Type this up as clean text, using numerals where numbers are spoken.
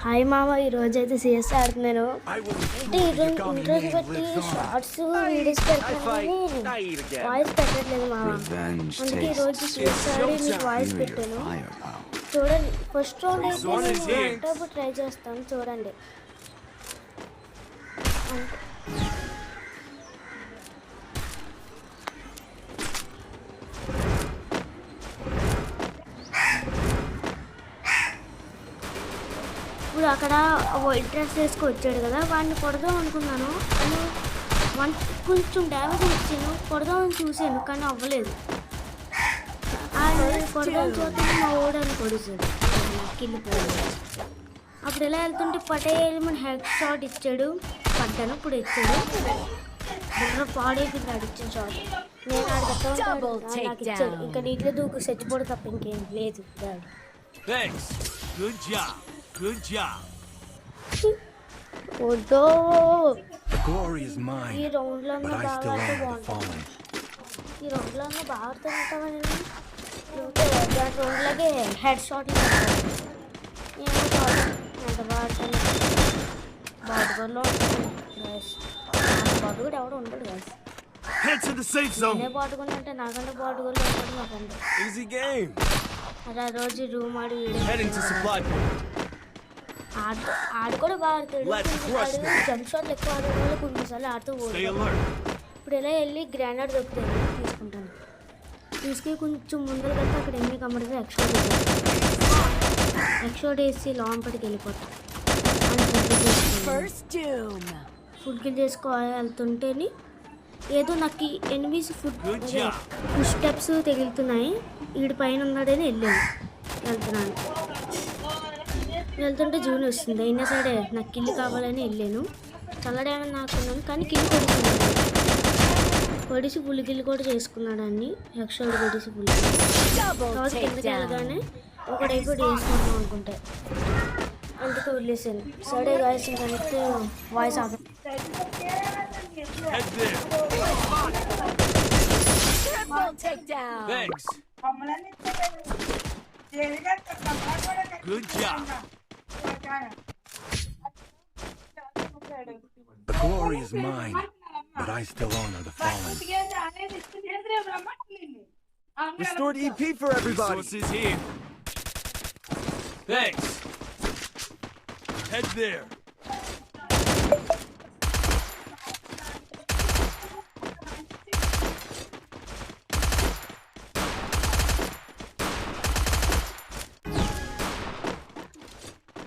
Hi మామ, ఈరోజైతే CS ఆడుతున్నాను. అంటే ఇంట్రోస్ పెట్టి షార్ట్స్ వీడియోస్ పెడతాను, వాయిస్ పెట్టట్లేదు మామ. అందుకే ఈరోజు సిఎస్ ఆడి మీకు వాయిస్ పెట్టాను. చూడండి, ఫస్ట్ రౌండ్ అయితే నేను ట్రై చేస్తాను, చూడండి. ఇప్పుడు అక్కడ వైట్ డ్రెస్ వేసుకొచ్చాడు కదా, వాడిని కొడదాం అనుకున్నాను. కొంచెం డ్యామేజ్ ఇచ్చాను, కొడదామని చూశాను కానీ అవ్వలేదు. కొడదామని చూస్తే మా ఓడని కొడిచాడు, కిందిపోయాడు. అప్పుడు ఎలా వెళ్తుంటే పటేల్ మన హెడ్ షాట్ ఇచ్చాడు, పడ్డాను. ఇప్పుడు ఇచ్చాడు పాడైపోయింది, ఇచ్చిన షాట్. నేను ఆడతాను నాకు ఇచ్చాడు. ఇంకా నీటిలో దూకు చచ్చిపోడు తప్ప ఇంకేం లేదు. Good job. Odo. The glory is mine. But I still own the fallen. ఈ రౌండ్లో బాగా ఆడుతుంటామని రౌండ్లకి హెడ్ షాట్ ఎంత బాగా ఆడుతాను. బాటుగోల్లో బాటుగోడు ఎవడు ఉండడు కదా. నేనే బాటుగోలు అంటే నాకంటే బాటుగోళ్ళు ఉంటాడు మా ఫ్రెండ్. Easy game. అలా రోజు రూమ్ ఆడి ఆడు కూడా బాగా ఆడతాడు. జంప్ షాట్లు ఎక్కువ ఆడే వాళ్ళు కొన్నిసార్లు ఆడుతూ పోతాడు. ఇప్పుడు ఎలా వెళ్ళి గ్రానైట్ దొరుకుతాయి తీసుకుంటాను. తీసుకుని కొంచెం ముందర వెళ్తే అక్కడ ఎన్ని కమ్మడితే ఎక్స్ట్రా వేసి లోపలికి వెళ్ళిపోతాం. ఫుడ్ కిల్ చేసుకోవాలి వెళ్తుంటేని ఏదో నాకు ఎనిమిస్ ఫుడ్ స్టెప్స్ తగులుతున్నాయి. వీడి పైన ఉన్నాడని వెళ్తున్నాను. వెళ్తుంటే జూన్ వస్తుంది. అయినా సరే నాకు కిల్లు కావాలని వెళ్ళాను. చల్లడేమని నాకున్నాను కానీ కిల్లు పొడిసి పులి కిల్లు కూడా చేసుకున్నాడు. అన్ని ఎక్స్ట్రా పొడిసి పులి తర్వాత కిందకి వెళ్ళగానే ఒకడైపోయి వేసుకుంటాం అనుకుంటే అందుకే వదిలేసాను. సరే గాయస్ ఇంకా voice of. Good job. The glory is mine, but I still honor the fallen. Restored EP for everybody. Resources here. Thanks. Head there.